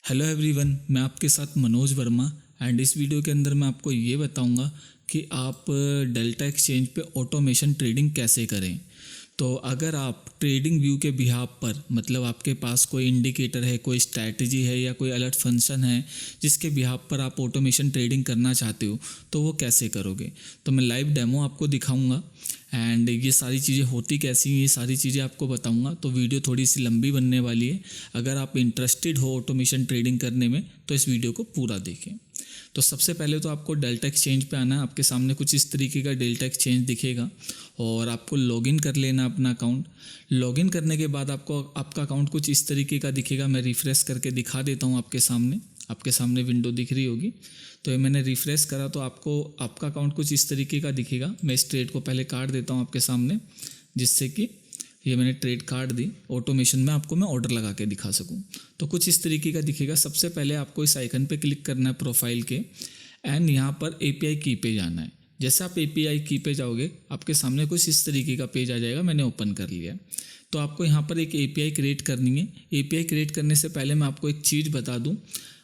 Hello everyone, मैं आपके साथ मनोज वर्मा। एंड इस वीडियो के अंदर मैं आपको ये बताऊंगा कि आप डेल्टा एक्सचेंज पे ऑटोमेशन ट्रेडिंग कैसे करें। तो अगर आप ट्रेडिंग व्यू के बिहाफ पर मतलब आपके पास कोई इंडिकेटर है, कोई स्ट्रैटेजी है या कोई अलर्ट फंक्शन है जिसके बिहाफ पर आप ऑटोमेशन ट्रेडिंग करना चाहते हो, तो वो कैसे करोगे। तो मैं लाइव डेमो आपको दिखाऊंगा एंड ये सारी चीज़ें होती कैसी हैं, ये सारी चीज़ें आपको बताऊंगा। तो वीडियो थोड़ी सी लंबी बनने वाली है। अगर आप इंटरेस्टेड हो ऑटोमेशन ट्रेडिंग करने में तो इस वीडियो को पूरा देखें। तो सबसे पहले तो आपको डेल्टा एक्सचेंज पे आना है। आपके सामने कुछ इस तरीके का डेल्टा एक्सचेंज दिखेगा और आपको लॉगिन कर लेना अपना अकाउंट। लॉगिन करने के बाद आपको आपका अकाउंट कुछ इस तरीके का दिखेगा। मैं रिफ़्रेश करके दिखा देता हूँ आपके सामने विंडो दिख रही होगी। तो ये मैंने रिफ़्रेश करा तो आपको आपका अकाउंट कुछ इस तरीके का दिखेगा। मैं इस ट्रेड को पहले काट देता हूँ आपके सामने, जिससे कि ये मैंने ट्रेड काट दी। ऑटोमेशन में आपको मैं ऑर्डर लगा के दिखा सकूं। तो कुछ इस तरीके का दिखेगा। सबसे पहले आपको इस आइकन पे क्लिक करना है प्रोफाइल के एंड यहाँ पर API की पे जाना है। जैसे आप API की पे जाओगे आपके सामने कुछ इस तरीके का पेज आ जाएगा। मैंने ओपन कर लिया। तो आपको यहाँ पर एक API क्रिएट करनी है। API क्रिएट करने से पहले मैं आपको एक चीज़ बता दूँ।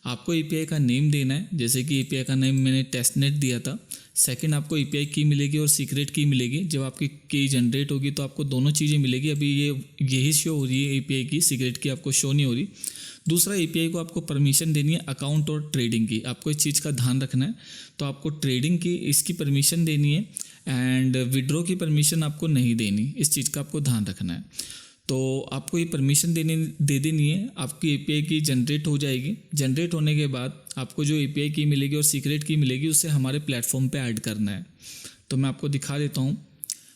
आपको API का नेम देना है। जैसे कि API का नेम मैंने टेस्टनेट दिया था। सेकंड, आपको API की मिलेगी और सीक्रेट की मिलेगी। जब आपकी की जनरेट होगी तो आपको दोनों चीज़ें मिलेगी। अभी यही शो हो रही है API की, सीक्रेट की आपको शो नहीं हो रही। दूसरा, API को आपको परमिशन देनी है अकाउंट और ट्रेडिंग की। आपको इस चीज़ का ध्यान रखना है। तो आपको ट्रेडिंग की इसकी परमिशन देनी है एंड विड्रॉ की परमिशन आपको नहीं देनी। इस चीज़ का आपको ध्यान रखना है। तो आपको ये परमिशन दे देनी है। आपकी API की जनरेट हो जाएगी। जनरेट होने के बाद आपको जो API की मिलेगी और सीक्रेट की मिलेगी उसे हमारे प्लेटफॉर्म पे ऐड करना है। तो मैं आपको दिखा देता हूँ।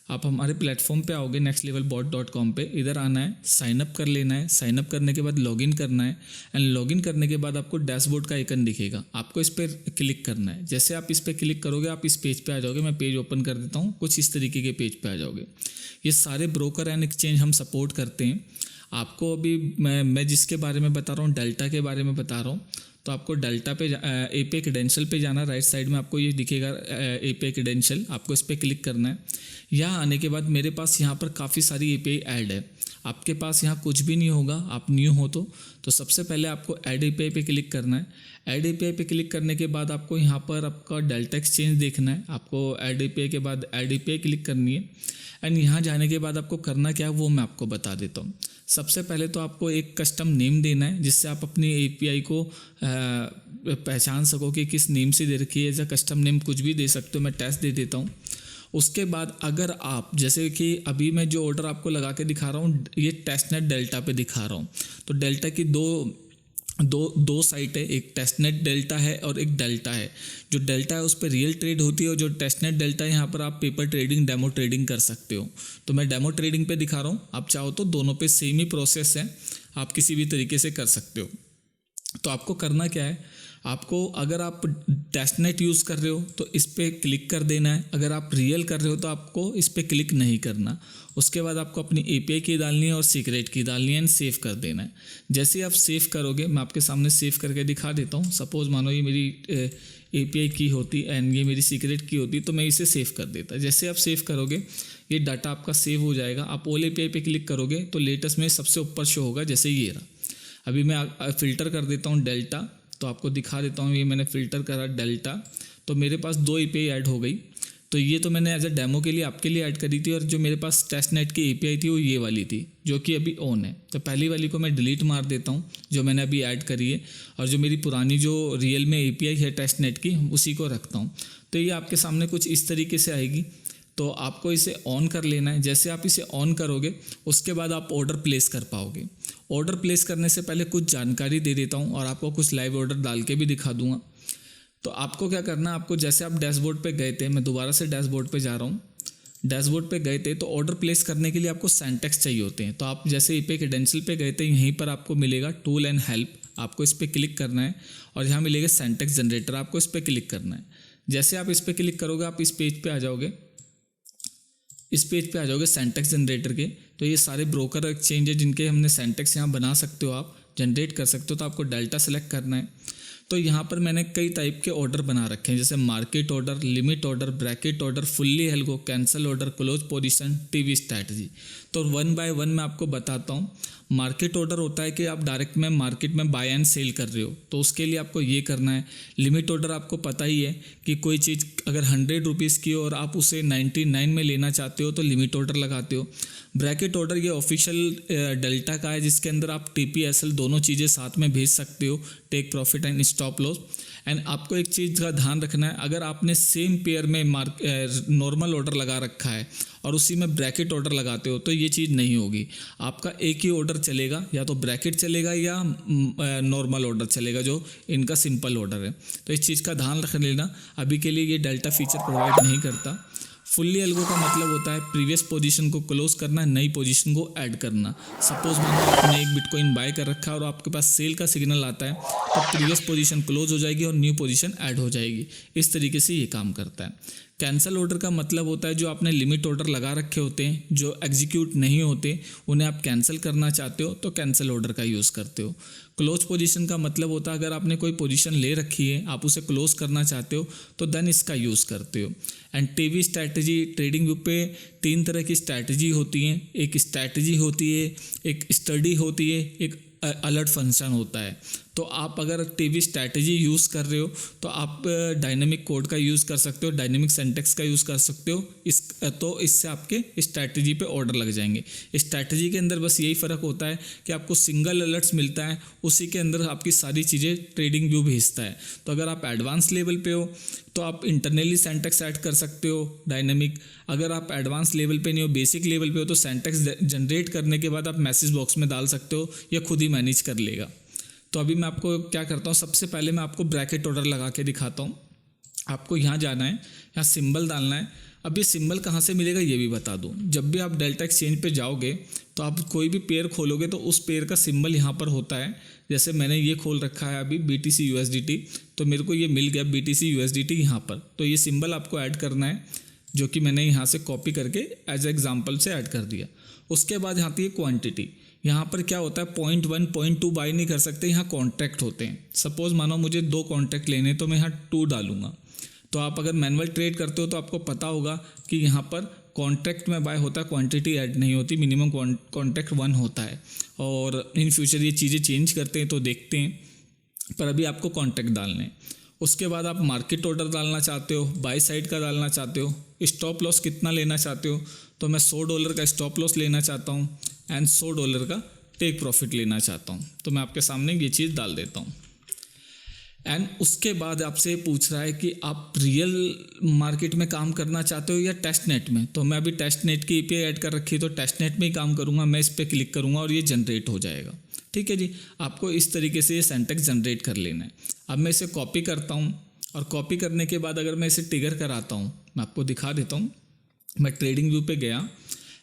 आप हमारे प्लेटफॉर्म पे आओगे nextlevelbot.com पे। इधर आना है, साइन अप कर लेना है। साइन अप करने के बाद लॉगिन करना है एंड लॉगिन करने के बाद आपको डैशबोर्ड का आइकन दिखेगा। आपको इस पर क्लिक करना है। जैसे आप इस पर क्लिक करोगे आप इस पेज पे आ जाओगे। मैं पेज ओपन कर देता हूँ। कुछ इस तरीके के पेज पे आ जाओगे। ये सारे ब्रोकर एंड एक्सचेंज हम सपोर्ट करते हैं। आपको अभी मैं जिसके बारे में बता रहा हूँ, डेल्टा के बारे में बता रहा हूँ। तो आपको डेल्टा पे API क्रेडेंशियल पे जाना। राइट साइड में आपको ये दिखेगा API क्रेडेंशियल। आपको इस पर क्लिक करना है। यहाँ आने के बाद मेरे पास यहाँ पर काफ़ी सारी API ऐड है। आपके पास यहाँ कुछ भी नहीं होगा, आप न्यू हो तो सबसे पहले आपको ऐड API पे क्लिक करना है। ऐड API पे क्लिक करने के बाद आपको यहाँ पर आपका डेल्टा एक्सचेंज देखना है। आपको ऐड API के बाद ऐड API क्लिक करनी है एंड यहाँ जाने के बाद आपको करना क्या है वो मैं आपको बता देता हूँ। सबसे पहले तो आपको एक कस्टम नेम देना है जिससे आप अपनी API को पहचान सको कि किस नेम से दे रखी है। एज अ कस्टम नेम कुछ भी दे सकते हो। मैं टेस्ट दे देता हूँ। उसके बाद अगर आप जैसे कि अभी मैं जो ऑर्डर आपको लगा के दिखा रहा हूँ ये टेस्टनेट डेल्टा पे दिखा रहा हूँ। तो डेल्टा की दो साइट है, एक टेस्टनेट डेल्टा है और एक डेल्टा है। जो डेल्टा है उस पर रियल ट्रेड होती है और जो टेस्टनेट डेल्टा है यहाँ पर आप पेपर ट्रेडिंग, डेमो ट्रेडिंग कर सकते हो। तो मैं डेमो ट्रेडिंग पे दिखा रहा हूँ। आप चाहो तो दोनों पे सेम ही प्रोसेस है, आप किसी भी तरीके से कर सकते हो। तो आपको करना क्या है, आपको अगर आप टेस्टनेट यूज़ कर रहे हो तो इस पर क्लिक कर देना है। अगर आप रियल कर रहे हो तो आपको इस पर क्लिक नहीं करना। उसके बाद आपको अपनी API की डालनी है और सीक्रेट की डालनी है एंड सेव कर देना है। जैसे ही आप सेव करोगे मैं आपके सामने सेव करके दिखा देता हूँ। सपोज़ मानो ये मेरी API की होती एंड ये मेरी सीक्रेट की होती तो मैं इसे सेव कर देता। जैसे आप सेव करोगे ये डाटा आपका सेव हो जाएगा। आप ऑल API पे क्लिक करोगे तो लेटेस्ट में सबसे ऊपर शो होगा। जैसे ये रहा। अभी मैं फ़िल्टर कर देता हूँ डेल्टा, तो आपको दिखा देता हूँ। ये मैंने फ़िल्टर करा डेल्टा तो मेरे पास 2 API ऐड हो गई। तो ये तो मैंने एज अ डेमो के लिए आपके लिए ऐड करी थी और जो मेरे पास टेस्टनेट की API थी वो ये वाली थी जो कि अभी ऑन है। तो पहली वाली को मैं डिलीट मार देता हूँ जो मैंने अभी ऐड करी है और जो मेरी पुरानी जो रियल में API है टेस्टनेट की उसी को रखता हूँ। तो ये आपके सामने कुछ इस तरीके से आएगी। तो आपको इसे ऑन कर लेना है। जैसे आप इसे ऑन करोगे उसके बाद आप ऑर्डर प्लेस कर पाओगे। ऑर्डर प्लेस करने से पहले कुछ जानकारी दे देता हूँ और आपको कुछ लाइव ऑर्डर डाल के भी दिखा दूंगा। तो आपको क्या करना है, आपको जैसे आप डैशबोर्ड पे गए थे, मैं दोबारा से डैशबोर्ड पे जा रहा हूँ। डैशबोर्ड पे गए थे तो ऑर्डर प्लेस करने के लिए आपको सेंटेक्स चाहिए होते हैं। तो आप जैसे API क्रेडेंशियल पे गए थे यहीं पर आपको मिलेगा टूल एंड हेल्प। आपको इस पर क्लिक करना है और यहाँ मिलेगा सेंटेक्स जनरेटर। आपको इस पर क्लिक करना है। जैसे आप इस पर क्लिक करोगे आप इस पेज पे आ जाओगे। इस पेज पे आ जाओगे सेंटेक्स जनरेटर के। तो ये सारे ब्रोकर एक्सचेंज है जिनके हमने सेंटेक्स यहाँ बना सकते हो, आप जनरेट कर सकते हो। तो आपको डेल्टा सेलेक्ट करना है। तो यहाँ पर मैंने कई टाइप के ऑर्डर बना रखे हैं, जैसे market order, limit order, bracket order, fully algo, cancel order, close position, TV strategy. तो वन बाय वन मैं आपको बताता हूँ। मार्केट ऑर्डर होता है कि आप डायरेक्ट में मार्केट में बाय एंड सेल कर रहे हो, तो उसके लिए आपको ये करना है। लिमिट ऑर्डर आपको पता ही है कि कोई चीज़ अगर 100 रुपीज़ की और आप उसे 99 में लेना चाहते हो तो लिमिट ऑर्डर लगाते हो। ब्रैकेट ऑर्डर ये ऑफिशियल डेल्टा का है, जिसके अंदर आप TPSL दोनों चीज़ें साथ में भेज सकते हो, take profit and stop loss. And आपको एक चीज़ का ध्यान रखना है, अगर आपने सेम पेयर में नॉर्मल ऑर्डर लगा रखा है और उसी में ब्रैकेट ऑर्डर लगाते हो तो ये चीज़ नहीं होगी। आपका एक ही ऑर्डर चलेगा, या तो ब्रैकेट चलेगा या नॉर्मल ऑर्डर चलेगा, जो इनका सिंपल ऑर्डर है। तो इस चीज़ का ध्यान रख लेना। अभी के लिए ये डेल्टा फीचर प्रोवाइड नहीं करता। फुल्ली एल्गो का मतलब होता है प्रीवियस पोजीशन को क्लोज करना, नई पोजीशन को ऐड करना। सपोज मानो आपने एक बिटकॉइन बाय कर रखा है और आपके पास सेल का सिग्नल आता है, तो प्रीवियस पोजीशन क्लोज हो जाएगी और न्यू पोजीशन ऐड हो जाएगी। इस तरीके से ये काम करता है। कैंसल ऑर्डर का मतलब होता है जो आपने लिमिट ऑर्डर लगा रखे होते हैं, जो एग्जीक्यूट नहीं होते, उन्हें आप कैंसिल करना चाहते हो तो कैंसिल ऑर्डर का यूज़ करते हो। क्लोज पोजीशन का मतलब होता है अगर आपने कोई पोजीशन ले रखी है, आप उसे क्लोज करना चाहते हो तो देन इसका यूज़ करते हो। And TV strategy, trading view पे 3 तरह की स्ट्रैटेजी होती हैं। एक स्ट्रैटेजी होती है, एक स्टडी होती है, एक अलर्ट फंक्शन होता है। तो आप अगर टीवी स्ट्रैटेजी यूज़ कर रहे हो तो आप डायनेमिक कोड का यूज़ कर सकते हो, डायनेमिक सिंटैक्स का यूज़ कर सकते हो। तो इससे आपके स्ट्रैटेजी पे ऑर्डर लग जाएंगे। स्ट्रैटेजी के अंदर बस यही फ़र्क होता है कि आपको सिंगल अलर्ट्स मिलता है, उसी के अंदर आपकी सारी चीज़ें ट्रेडिंग व्यू भेजता है। तो अगर आप एडवांस लेवल पे हो तो आप इंटरनली सिंटैक्स ऐड कर सकते हो डायनेमिक। अगर आप एडवांस लेवल पे नहीं हो, बेसिक लेवल पे हो, तो सिंटैक्स जनरेट करने के बाद आप मैसेज बॉक्स में डाल सकते हो, या खुद ही मैनेज कर लेगा। तो अभी मैं आपको क्या करता हूँ, सबसे पहले मैं आपको ब्रैकेट ऑर्डर लगा के दिखाता हूँ। आपको यहाँ जाना है, यहाँ सिंबल डालना है। अब ये सिंबल कहाँ से मिलेगा ये भी बता दूँ। जब भी आप डेल्टा एक्सचेंज पे जाओगे तो आप कोई भी पेयर खोलोगे तो उस पेयर का सिंबल यहाँ पर होता है। जैसे मैंने ये खोल रखा है अभी BTC USDT, तो मेरे को ये मिल गया BTC USDT यहाँ पर। तो ये सिंबल आपको ऐड करना है, जो कि मैंने यहाँ से कॉपी करके एज एग्जाम्पल से ऐड कर दिया। उसके बाद यहाँ आती है क्वांटिटी। यहाँ पर क्या होता है, 0.1 0.2 बाय नहीं कर सकते, यहाँ कॉन्ट्रैक्ट होते हैं। सपोज मानो मुझे 2 कॉन्ट्रैक्ट लेने, तो मैं यहाँ 2 डालूंगा। तो आप अगर मैनुअल ट्रेड करते हो तो आपको पता होगा कि यहाँ पर कॉन्ट्रैक्ट में बाय होता है, क्वांटिटी ऐड नहीं होती, मिनिमम कॉन्ट्रैक्ट 1 होता है। और इन फ्यूचर ये चीज़ें चेंज करते हैं तो देखते हैं, पर अभी आपको कॉन्ट्रैक्ट डालने हैं। उसके बाद आप मार्केट ऑर्डर डालना चाहते हो, बाय साइड का डालना चाहते हो, स्टॉप लॉस कितना लेना चाहते हो, तो मैं $100 का स्टॉप लॉस लेना चाहता हूँ एंड $100 का टेक प्रॉफिट लेना चाहता हूँ। तो मैं आपके सामने ये चीज़ डाल देता हूँ। एंड उसके बाद आपसे पूछ रहा है कि आप रियल मार्केट में काम करना चाहते हो या टेस्ट नेट में। तो मैं अभी टेस्ट नेट की API ऐड कर रखी है, तो टेस्ट नेट में ही काम करूँगा। मैं इस पर क्लिक करूँगा और ये जनरेट हो जाएगा। ठीक है जी, आपको इस तरीके से ये सिंटैक्स जनरेट कर लेना है। अब मैं इसे कॉपी करता हूँ, और कॉपी करने के बाद अगर मैं इसे ट्रिगर कराता हूँ, मैं आपको दिखा देता हूँ। मैं ट्रेडिंग व्यू पे गया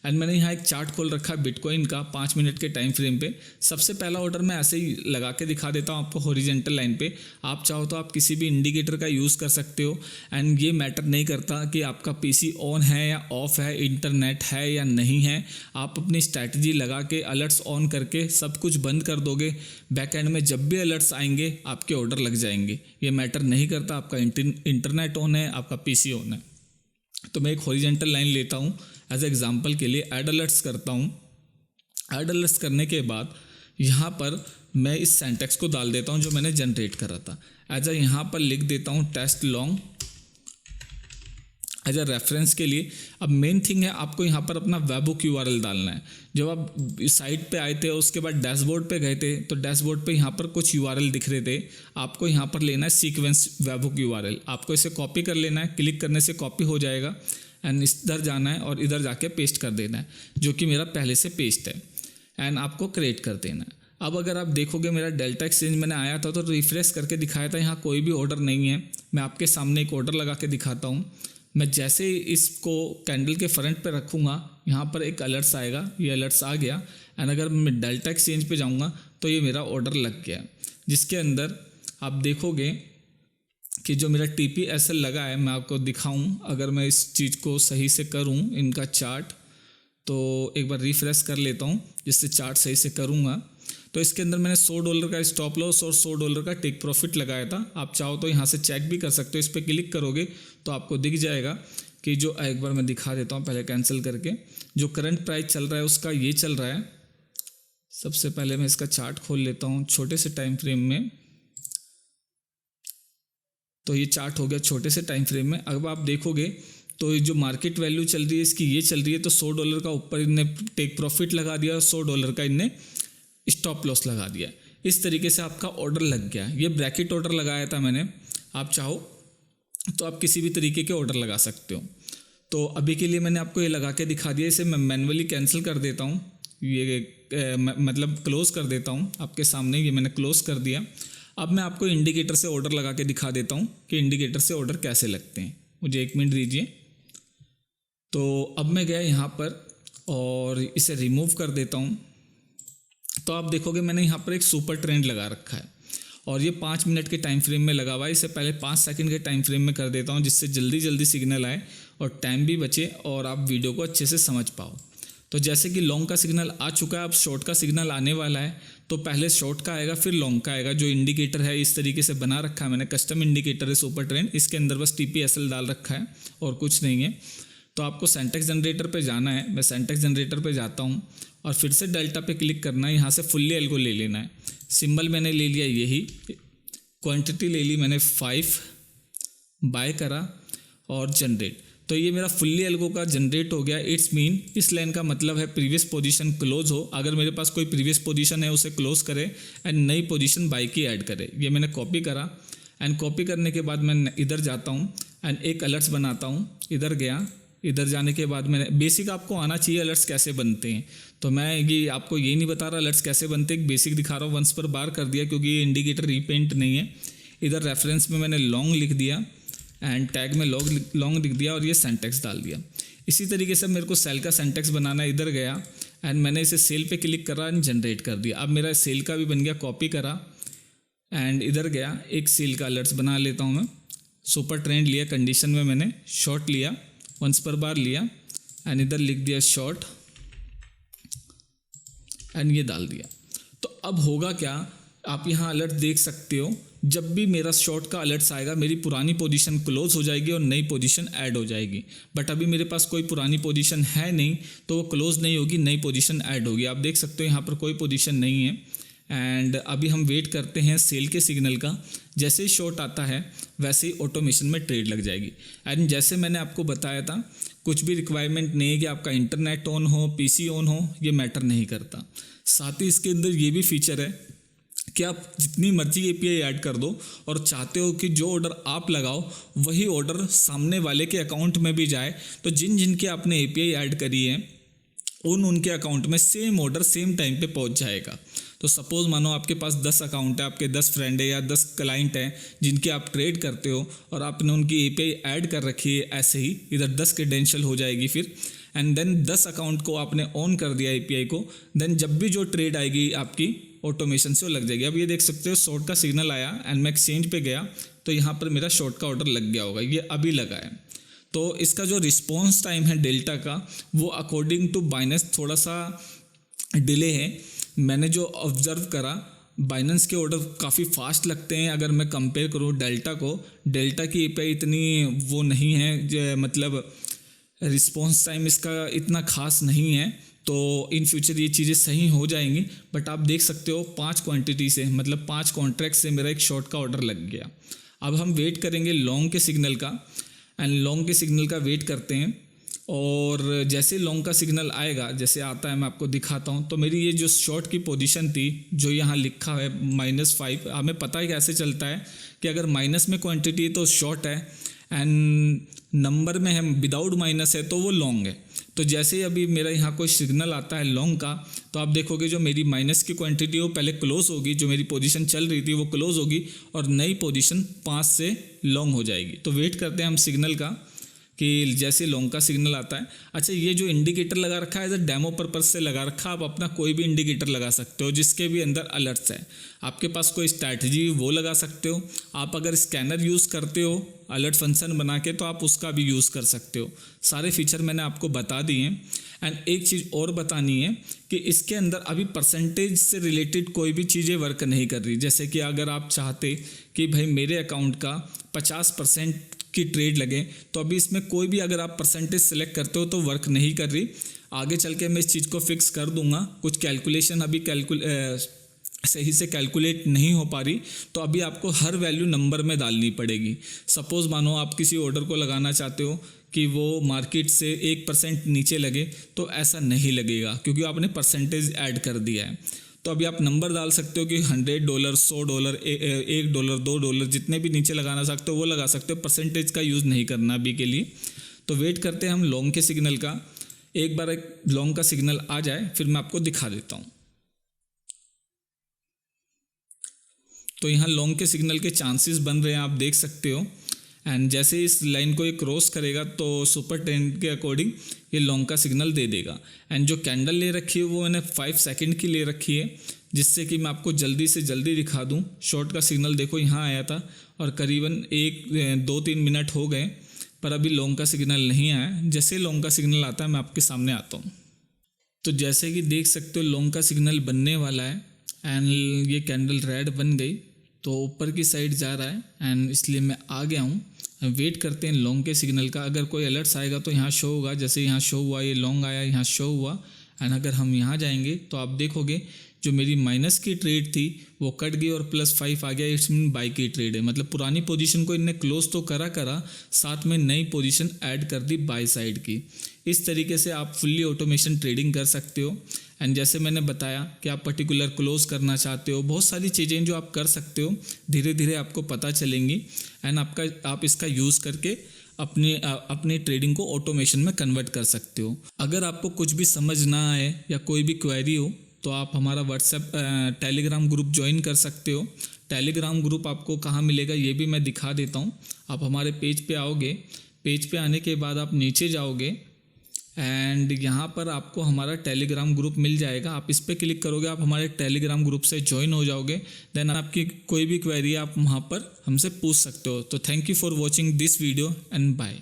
एंड मैंने यहाँ एक चार्ट खोल रखा है बिटकॉइन का 5 मिनट के टाइम फ्रेम पे। सबसे पहला ऑर्डर मैं ऐसे ही लगा के दिखा देता हूँ आपको हॉरिजेंटल लाइन पे। आप चाहो तो आप किसी भी इंडिकेटर का यूज़ कर सकते हो, एंड ये मैटर नहीं करता कि आपका PC ऑन है या ऑफ है, इंटरनेट है या नहीं है। आप अपनी स्ट्रैटेजी लगा के अलर्ट्स ऑन करके सब कुछ बंद कर दोगे, बैक एंड में जब भी अलर्ट्स आएंगे आपके ऑर्डर लग जाएंगे। ये मैटर नहीं करता आपका इंटरनेट ऑन है, आपका PC ऑन है। तो मैं एक हॉरिजेंटल लाइन लेता हूँ एज एग्जांपल के लिए, ऐड अलर्ट्स करता हूँ। ऐड अलर्ट्स करने के बाद यहाँ पर मैं इस सिंटैक्स को डाल देता हूँ जो मैंने जनरेट करा था। एज ए यहाँ पर लिख देता हूँ test long as a reference के लिए। अब मेन थिंग है, आपको यहाँ पर अपना वेबहुक URL डालना है। जब आप साइट पे आए थे उसके बाद डैशबोर्ड पे गए थे, तो डैशबोर्ड पे यहाँ पर कुछ URL दिख रहे थे, आपको यहाँ पर लेना है सीक्वेंस वेबहुक URL। आपको इसे कॉपी कर लेना है, क्लिक करने से कॉपी हो जाएगा एंड इधर जाना है और इधर जाके पेस्ट कर देना है, जो कि मेरा पहले से पेस्ट है, एंड आपको क्रिएट कर देना है। अब अगर आप देखोगे मेरा डेल्टा एक्सचेंज मैंने आया था तो रिफ्रेश करके दिखाया था, यहाँ कोई भी ऑर्डर नहीं है। मैं आपके सामने एक ऑर्डर लगा के दिखाता हूँ। मैं जैसे ही इसको कैंडल के फ्रंट पे रखूँगा, यहाँ पर एक अलर्ट्स आएगा, ये अलर्ट्स आ गया, एंड अगर मैं डेल्टा एक्सचेंज पे जाऊँगा तो ये मेरा ऑर्डर लग गया, जिसके अंदर आप देखोगे कि जो मेरा TPSL लगा है, मैं आपको दिखाऊं। अगर मैं इस चीज़ को सही से करूं, इनका चार्ट, तो एक बार रिफ्रेश कर लेता हूं जिससे चार्ट सही से करूंगा। तो इसके अंदर मैंने $100 का स्टॉप लॉस और $100 का टेक प्रॉफिट लगाया था। आप चाहो तो यहाँ से चेक भी कर सकते हो, इस पर क्लिक करोगे तो आपको दिख जाएगा कि जो, एक बार मैं दिखा देता हूँ पहले कैंसिल करके, जो करंट प्राइस चल रहा है उसका ये चल रहा है। सबसे पहले मैं इसका चार्ट खोल लेता हूँ छोटे से टाइम फ्रेम में। तो ये चार्ट हो गया छोटे से टाइम फ्रेम में। अब आप देखोगे तो जो मार्केट वैल्यू चल रही है इसकी ये चल रही है, तो $100 का ऊपर इनने टेक प्रॉफिट लगा दिया और $100 का इनने स्टॉप लॉस लगा दिया। इस तरीके से आपका ऑर्डर लग गया। ये ब्रैकेट ऑर्डर लगाया था मैंने, आप चाहो तो आप किसी भी तरीके के ऑर्डर लगा सकते हो। तो अभी के लिए मैंने आपको ये लगा के दिखा दिया। इसे मैं मैन्युअली कैंसिल कर देता हूँ, ये मतलब क्लोज़ कर देता हूँ आपके सामने। ये मैंने क्लोज़ कर दिया। अब मैं आपको इंडिकेटर से ऑर्डर लगा के दिखा देता हूँ कि इंडिकेटर से ऑर्डर कैसे लगते हैं। मुझे 1 मिनट दीजिए। तो अब मैं गया यहाँ पर और इसे रिमूव कर देता हूँ। तो आप देखोगे मैंने यहाँ पर एक सुपर ट्रेंड लगा रखा है और ये 5 मिनट के टाइम फ्रेम में लगा हुआ है। इसे पहले 5 सेकंड के टाइम फ्रेम में कर देता हूँ, जिससे जल्दी जल्दी सिग्नल आए और टाइम भी बचे और आप वीडियो को अच्छे से समझ पाओ। तो जैसे कि लॉन्ग का सिग्नल आ चुका है, अब शॉर्ट का सिग्नल आने वाला है। तो पहले शॉर्ट का आएगा फिर लॉन्ग का आएगा। जो इंडिकेटर है इस तरीके से बना रखा है मैंने, कस्टम इंडिकेटर है सुपर ट्रेंड। इसके अंदर बस TPSL डाल रखा है और कुछ नहीं है। तो आपको सेंटेक्स जनरेटर पे जाना है। मैं सेंटेक्स जनरेटर पे जाता हूँ और फिर से डेल्टा पे क्लिक करना है। यहाँ से फुल्ली एल्गो ले लेना है। सिंबल मैंने ले लिया यही, क्वांटिटी ले ली मैंने 5, बाय करा और जनरेट। तो ये मेरा फुल्ली एल्गो का जनरेट हो गया। इट्स मीन इस लाइन का मतलब है प्रीवियस पोजीशन क्लोज हो। अगर मेरे पास कोई प्रीवियस पोजीशन है उसे क्लोज करे एंड नई पोजीशन बाय की ऐड करे। ये मैंने कॉपी करा एंड कॉपी करने के बाद मैं इधर जाता हूँ एंड एक अलर्ट्स बनाता हूँ। इधर गया, इधर जाने के बाद मैंने बेसिक आपको आना चाहिए अलर्ट्स कैसे बनते हैं। तो मैं ये आपको ये नहीं बता रहा अलर्ट्स कैसे बनते हैं, बेसिक दिखा रहा हूँ। वंस पर बार कर दिया क्योंकि ये इंडिकेटर रीपेंट नहीं है। इधर रेफरेंस में मैंने लॉन्ग लिख दिया एंड टैग में लॉन्ग लिख दिया और ये सेंटेक्स डाल दिया। इसी तरीके से मेरे को सेल का सेंटेक्स बनाना है। इधर गया एंड मैंने इसे सेल पे क्लिक करा एंड जनरेट कर दिया। अब मेरा सेल का भी बन गया, कॉपी करा एंड इधर गया एक सेल का अलर्ट्स बना लेता हूँ मैं। सुपर ट्रेंड लिया, कंडीशन में मैंने शॉर्ट लिया, वंस पर बार लिया एंड इधर लिख दिया शॉर्ट एंड ये डाल दिया। तो अब होगा क्या, आप यहाँ अलर्ट देख सकते हो। जब भी मेरा शॉर्ट का अलर्ट्स आएगा मेरी पुरानी पोजीशन क्लोज हो जाएगी और नई पोजीशन ऐड हो जाएगी। बट अभी मेरे पास कोई पुरानी पोजीशन है नहीं तो वो क्लोज नहीं होगी, नई पोजीशन ऐड होगी। आप देख सकते हो यहाँ पर कोई पोजीशन नहीं है एंड अभी हम वेट करते हैं सेल के सिग्नल का। जैसे ही शॉर्ट आता है वैसे ही ऑटोमेशन में ट्रेड लग जाएगी। एंड जैसे मैंने आपको बताया था कुछ भी रिक्वायरमेंट नहीं है कि आपका इंटरनेट ऑन हो, PC ऑन हो, ये मैटर नहीं करता। साथ ही इसके अंदर ये भी फीचर है कि आप जितनी मर्जी API ऐड कर दो और चाहते हो कि जो ऑर्डर आप लगाओ वही ऑर्डर सामने वाले के अकाउंट में भी जाए। तो जिन जिन के आपने API ऐड करी है उनके अकाउंट में सेम ऑर्डर सेम टाइम पे पहुंच जाएगा। तो सपोज़ मानो आपके पास 10 अकाउंट है, आपके 10 फ्रेंड है या 10 क्लाइंट हैं जिनके आप ट्रेड करते हो और आपने उनकी API ऐड कर रखी है। ऐसे ही इधर 10 क्रेडेंशियल हो जाएगी फिर एंड देन 10 अकाउंट को आपने ऑन कर दिया API को। देन जब भी जो ट्रेड आएगी आपकी ऑटोमेशन से वो लग जाएगी। अब ये देख सकते हो शॉर्ट का सिग्नल आया एंड मैं एक्सचेंज पे गया तो यहाँ पर मेरा शॉर्ट का ऑर्डर लग गया होगा। ये अभी लगा है। तो इसका जो रिस्पॉन्स टाइम है डेल्टा का वो अकॉर्डिंग टू बाइनेंस थोड़ा सा डिले है। मैंने जो ऑब्जर्व करा बाइनेंस के ऑर्डर काफ़ी फास्ट लगते हैं। अगर मैं कंपेयर करूँ डेल्टा को, डेल्टा की API इतनी वो नहीं है, मतलब रिस्पॉन्स टाइम इसका इतना खास नहीं है। तो इन फ्यूचर ये चीज़ें सही हो जाएंगी। बट आप देख सकते हो 5 क्वांटिटी से, मतलब 5 कॉन्ट्रैक्ट से मेरा एक शॉर्ट का ऑर्डर लग गया। अब हम वेट करेंगे लॉन्ग के सिग्नल का एंड लॉन्ग के सिग्नल का वेट करते हैं और जैसे लॉन्ग का सिग्नल आएगा, जैसे आता है मैं आपको दिखाता हूँ। तो मेरी ये जो शॉर्ट की पोजीशन थी जो यहाँ लिखा है -5, हमें पता है कैसे चलता है कि अगर माइनस में क्वांटिटी है तो शॉर्ट है एंड नंबर में है विदाउट माइनस है तो वो लॉन्ग है। तो जैसे ही अभी मेरा यहाँ कोई सिग्नल आता है लॉन्ग का तो आप देखोगे जो मेरी माइनस की क्वांटिटी वो पहले क्लोज होगी, जो मेरी पोजीशन चल रही थी वो क्लोज होगी और नई पोजीशन 5 से लॉन्ग हो जाएगी। तो वेट करते हैं हम सिग्नल का कि जैसे लॉन्ग का सिग्नल आता है। अच्छा, ये जो इंडिकेटर लगा रखा है एज अ डेमो पर्पज से लगा रखा, आप अपना कोई भी इंडिकेटर लगा सकते हो जिसके भी अंदर अलर्ट्स है। आपके पास कोई स्ट्रैटेजी वो लगा सकते हो। आप अगर स्कैनर यूज़ करते हो अलर्ट फंक्शन बना के तो आप उसका भी यूज़ कर सकते हो। सारे फीचर मैंने आपको बता दिए हैं। एंड एक चीज़ और बतानी है कि इसके अंदर अभी परसेंटेज से रिलेटेड कोई भी चीज़ें वर्क नहीं कर रही। जैसे कि अगर आप चाहते कि भाई मेरे अकाउंट का 50% की ट्रेड लगे, तो अभी इसमें कोई भी अगर आप परसेंटेज सेलेक्ट करते हो तो वर्क नहीं कर रही। आगे चल के मैं इस चीज़ को फिक्स कर दूंगा। कुछ कैलकुलेशन अभी सही से कैलकुलेट नहीं हो पा रही, तो अभी आपको हर वैल्यू नंबर में डालनी पड़ेगी। सपोज़ मानो आप किसी ऑर्डर को लगाना चाहते हो कि वो मार्केट से 1% नीचे लगे, तो ऐसा नहीं लगेगा क्योंकि आपने परसेंटेज ऐड कर दिया है। तो अभी आप नंबर डाल सकते हो कि $100, $100, $1, $2 जितने भी नीचे लगाना सकते हो वो लगा सकते हो। परसेंटेज का यूज़ नहीं करना अभी के लिए। तो वेट करते हैं हम लॉन्ग के सिग्नल का। एक बार एक लॉन्ग का सिग्नल आ जाए फिर मैं आपको दिखा देता हूँ। तो यहाँ लॉन्ग के सिग्नल के चांसेस बन रहे हैं, आप देख सकते हो। एंड जैसे इस लाइन को ये क्रॉस करेगा तो सुपर ट्रेंड के अकॉर्डिंग ये लॉन्ग का सिग्नल दे देगा। एंड जो कैंडल ले रखी है वो मैंने 5 सेकंड की ले रखी है, जिससे कि मैं आपको जल्दी से जल्दी दिखा दूं। शॉर्ट का सिग्नल देखो यहाँ आया था और करीबन 2-3 मिनट हो गए, पर अभी लॉन्ग का सिग्नल नहीं आया। जैसे लॉन्ग का सिग्नल आता है मैं आपके सामने आता हूँ। तो जैसे कि देख सकते हो लॉन्ग का सिग्नल बनने वाला है एंड ये कैंडल रेड बन गई तो ऊपर की साइड जा रहा है एंड इसलिए मैं आ गया हूँ। वेट करते हैं लॉन्ग के सिग्नल का। अगर कोई अलर्ट्स आएगा तो यहाँ शो होगा। जैसे यहाँ शो हुआ, ये लॉन्ग आया, यहाँ शो हुआ। एंड अगर हम यहाँ जाएंगे तो आप देखोगे जो मेरी माइनस की ट्रेड थी वो कट गई और +5 आ गया। इट्स मीन बाई की ट्रेड है, मतलब पुरानी पोजीशन को इनने क्लोज तो करा साथ में नई पोजीशन ऐड कर दी बाई साइड की। इस तरीके से आप फुल्ली ऑटोमेशन ट्रेडिंग कर सकते हो। एंड जैसे मैंने बताया कि आप पर्टिकुलर क्लोज करना चाहते हो, बहुत सारी चीज़ें जो आप कर सकते हो, धीरे धीरे आपको पता चलेंगी। एंड आप इसका यूज़ करके अपनी ट्रेडिंग को ऑटोमेशन में कन्वर्ट कर सकते हो। अगर आपको कुछ भी समझ ना आए या कोई भी क्वेरी हो तो आप हमारा व्हाट्सएप टेलीग्राम ग्रुप ज्वाइन कर सकते हो। टेलीग्राम ग्रुप आपको कहाँ मिलेगा ये भी मैं दिखा देता हूँ। आप हमारे पेज पे आओगे, पेज पे आने के बाद आप नीचे जाओगे एंड यहाँ पर आपको हमारा टेलीग्राम ग्रुप मिल जाएगा। आप इस पर क्लिक करोगे, आप हमारे टेलीग्राम ग्रुप से ज्वाइन हो जाओगे। देन आपकी कोई भी क्वेरी आप वहाँ पर हमसे पूछ सकते हो। तो thank you for watching this video and bye.